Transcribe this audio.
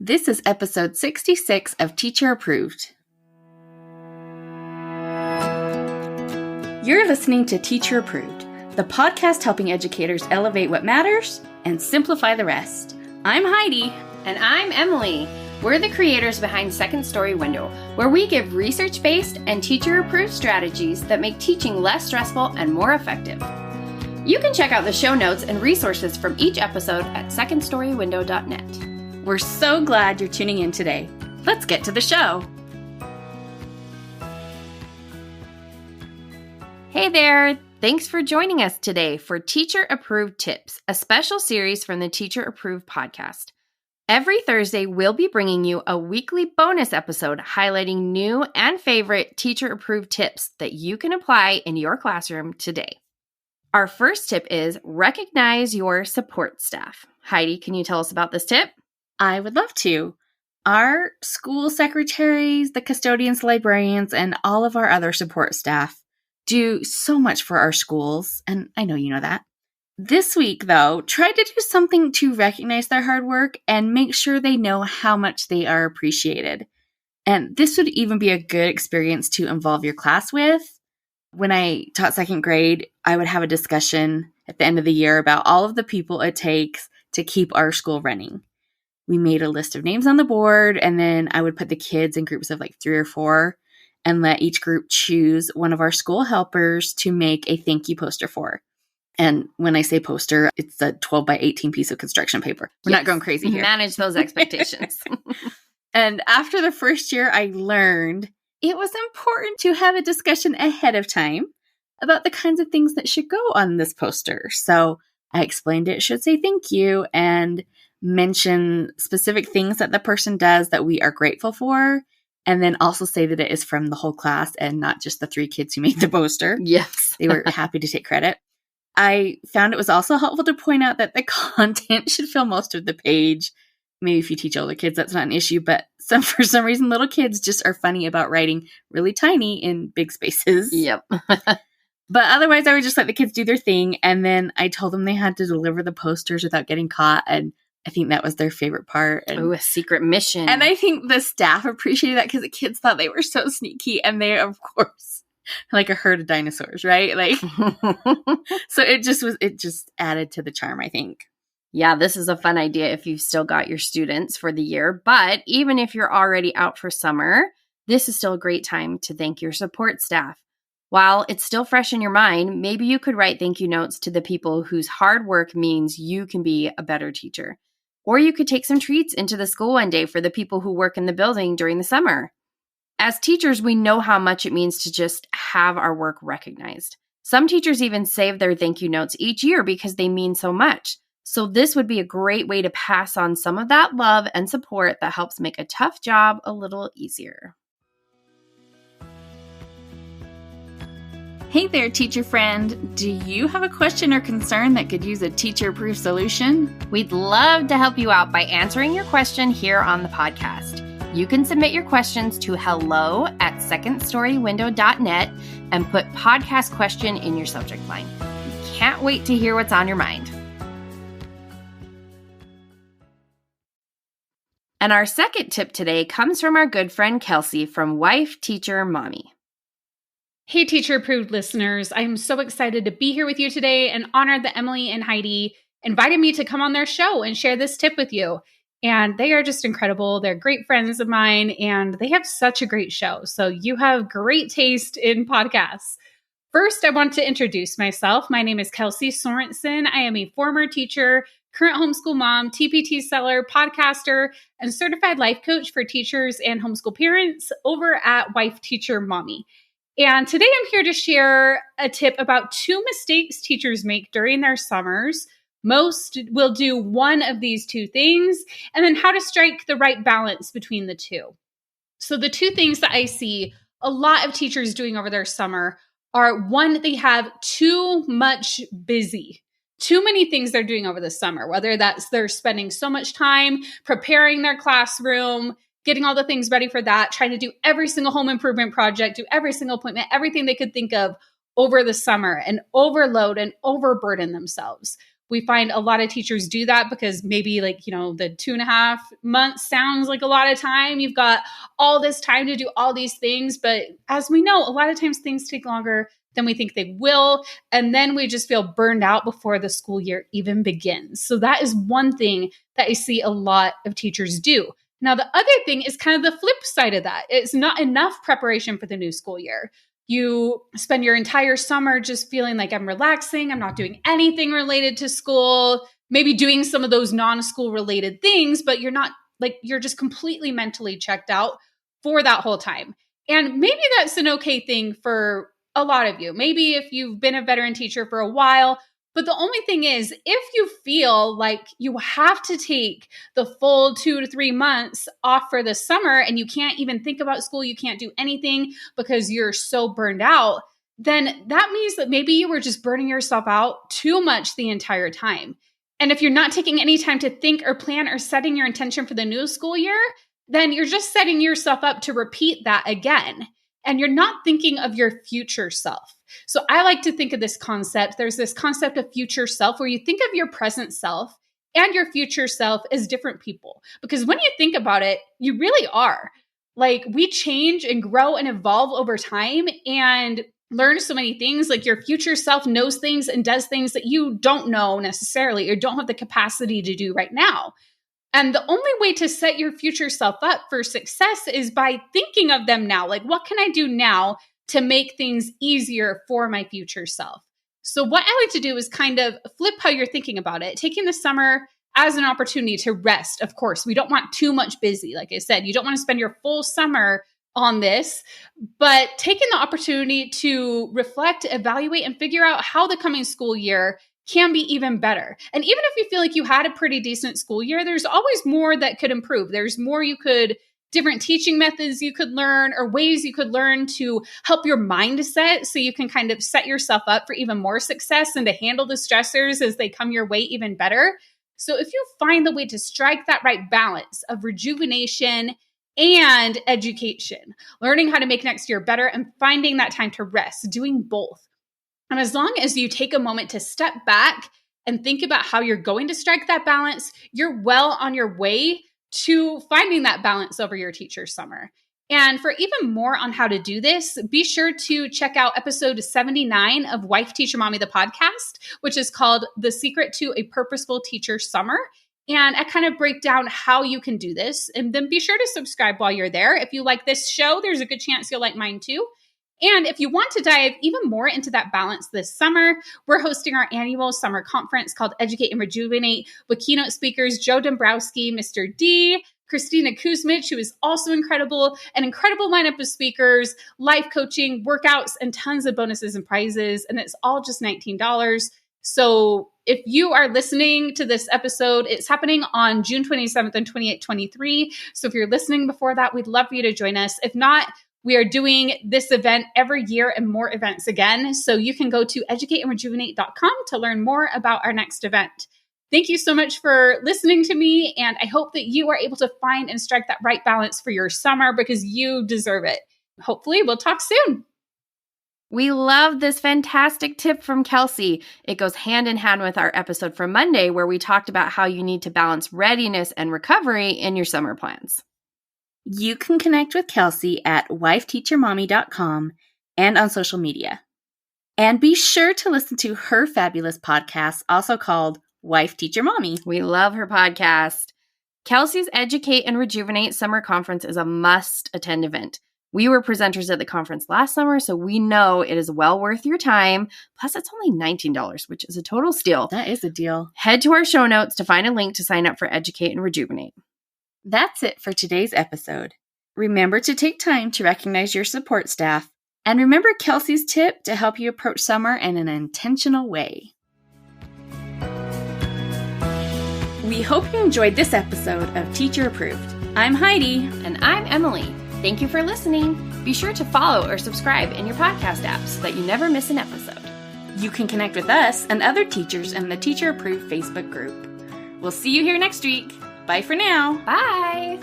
This is episode 66 of Teacher Approved. You're listening to Teacher Approved, the podcast helping educators elevate what matters and simplify the rest. I'm Heidi. And I'm Emily. We're the creators behind Second Story Window, where we give research-based and teacher-approved strategies that make teaching less stressful and more effective. You can check out the show notes and resources from each episode at secondstorywindow.net. We're so glad you're tuning in today. Let's get to the show. Hey there! Thanks for joining us today for Teacher Approved Tips, a special series from the Teacher Approved podcast. Every Thursday, we'll be bringing you a weekly bonus episode highlighting new and favorite teacher-approved tips that you can apply in your classroom today. Our first tip is recognize your support staff. Heidi, can you tell us about this tip? I would love to. Our school secretaries, the custodians, librarians, and all of our other support staff do so much for our schools, and I know you know that. This week, though, try to do something to recognize their hard work and make sure they know how much they are appreciated. And this would even be a good experience to involve your class with. When I taught second grade, I would have a discussion at the end of the year about all of the people it takes to keep our school running. We made a list of names on the board, and then I would put the kids in groups of like 3 or 4 and let each group choose one of our school helpers to make a thank you poster for. And when I say poster, it's a 12 by 18 piece of construction paper. We're not going crazy here. Manage those expectations. And after the first year, I learned it was important to have a discussion ahead of time about the kinds of things that should go on this poster. So I explained it should say thank you and mention specific things that the person does that we are grateful for. And then also say that it is from the whole class and not just the 3 kids who made the poster. Yes. They were happy to take credit. I found it was also helpful to point out that the content should fill most of the page. Maybe if you teach older kids, that's not an issue, but for some reason, little kids just are funny about writing really tiny in big spaces. Yep. But otherwise, I would just let the kids do their thing. And then I told them they had to deliver the posters without getting caught. And I think that was their favorite part. Oh, a secret mission. And I think the staff appreciated that because the kids thought they were so sneaky. And they, of course, like a herd of dinosaurs, right? Like, so it just added to the charm, I think. Yeah, this is a fun idea if you've still got your students for the year. But even if you're already out for summer, this is still a great time to thank your support staff. While it's still fresh in your mind, maybe you could write thank you notes to the people whose hard work means you can be a better teacher. Or you could take some treats into the school one day for the people who work in the building during the summer. As teachers, we know how much it means to just have our work recognized. Some teachers even save their thank you notes each year because they mean so much. So this would be a great way to pass on some of that love and support that helps make a tough job a little easier. Hey there, teacher friend. Do you have a question or concern that could use a teacher-approved solution? We'd love to help you out by answering your question here on the podcast. You can submit your questions to hello@secondstorywindow.net and put podcast question in your subject line. We can't wait to hear what's on your mind. And our second tip today comes from our good friend Kelsey from Wife, Teacher, Mommy. Hey, Teacher Approved listeners. I am so excited to be here with you today and honored that Emily and Heidi invited me to come on their show and share this tip with you. And they are just incredible. They're great friends of mine, and they have such a great show. So you have great taste in podcasts. First, I want to introduce myself. My name is Kelsey Sorensen. I am a former teacher, current homeschool mom, TPT seller, podcaster, and certified life coach for teachers and homeschool parents over at Wife, Teacher, Mommy. And today I'm here to share a tip about 2 mistakes teachers make during their summers. Most will do one of these 2 things, and then how to strike the right balance between the 2. So the 2 things that I see a lot of teachers doing over their summer are, one, they have too much busy. Too many things they're doing over the summer, whether that's they're spending so much time preparing their classroom, getting all the things ready for that, trying to do every single home improvement project, do every single appointment, everything they could think of over the summer, and overload and overburden themselves. We find a lot of teachers do that because maybe the 2.5 months sounds like a lot of time. You've got all this time to do all these things. But as we know, a lot of times things take longer than we think they will. And then we just feel burned out before the school year even begins. So that is one thing that I see a lot of teachers do. Now, the other thing is kind of the flip side of that. It's not enough preparation for the new school year. You spend your entire summer just feeling like I'm relaxing. I'm not doing anything related to school, maybe doing some of those non-school related things, but you're just completely mentally checked out for that whole time. And maybe that's an okay thing for a lot of you. Maybe if you've been a veteran teacher for a while. But the only thing is, if you feel like you have to take the full 2 to 3 months off for the summer and you can't even think about school, you can't do anything because you're so burned out, then that means that maybe you were just burning yourself out too much the entire time. And if you're not taking any time to think or plan or setting your intention for the new school year, then you're just setting yourself up to repeat that again. And you're not thinking of your future self. So I like to think of this concept. There's this concept of future self where you think of your present self and your future self as different people. Because when you think about it, you really are. Like, we change and grow and evolve over time and learn so many things. Like, your future self knows things and does things that you don't know necessarily or don't have the capacity to do right now. And the only way to set your future self up for success is by thinking of them now. Like, what can I do now to make things easier for my future self? So what I like to do is kind of flip how you're thinking about it, taking the summer as an opportunity to rest. Of course, we don't want too much busy. Like I said, you don't want to spend your full summer on this, but taking the opportunity to reflect, evaluate, and figure out how the coming school year can be even better. And even if you feel like you had a pretty decent school year, there's always more that could improve. There's more different teaching methods you could learn or ways you could learn to help your mindset so you can kind of set yourself up for even more success and to handle the stressors as they come your way even better. So if you find the way to strike that right balance of rejuvenation and education, learning how to make next year better and finding that time to rest, doing both. And as long as you take a moment to step back and think about how you're going to strike that balance, you're well on your way to finding that balance over your teacher summer. And for even more on how to do this, be sure to check out episode 79 of Wife, Teacher, Mommy, the podcast, which is called The Secret to a Purposeful Teacher Summer. And I kind of break down how you can do this. And then be sure to subscribe while you're there. If you like this show, there's a good chance you'll like mine too. And if you want to dive even more into that balance this summer, we're hosting our annual summer conference called Educate and Rejuvenate with keynote speakers Joe Dombrowski, Mr. D, Christina Kuzmich, who is also incredible, an incredible lineup of speakers, life coaching, workouts, and tons of bonuses and prizes. And it's all just $19. So if you are listening to this episode, it's happening on June 27th and 28th, 23. So if you're listening before that, we'd love for you to join us. If not, we are doing this event every year and more events again. So you can go to educateandrejuvenate.com to learn more about our next event. Thank you so much for listening to me. And I hope that you are able to find and strike that right balance for your summer because you deserve it. Hopefully we'll talk soon. We love this fantastic tip from Kelsey. It goes hand in hand with our episode from Monday where we talked about how you need to balance readiness and recovery in your summer plans. You can connect with Kelsey at wifeteachermommy.com and on social media. And be sure to listen to her fabulous podcast, also called Wife Teacher Mommy. We love her podcast. Kelsey's Educate and Rejuvenate Summer Conference is a must-attend event. We were presenters at the conference last summer, so we know it is well worth your time. Plus, it's only $19, which is a total steal. That is a deal. Head to our show notes to find a link to sign up for Educate and Rejuvenate. That's it for today's episode. Remember to take time to recognize your support staff, and remember Kelsey's tip to help you approach summer in an intentional way. We hope you enjoyed this episode of Teacher Approved. I'm Heidi. And I'm Emily. Thank you for listening. Be sure to follow or subscribe in your podcast app so that you never miss an episode. You can connect with us and other teachers in the Teacher Approved Facebook group. We'll see you here next week. Bye for now. Bye.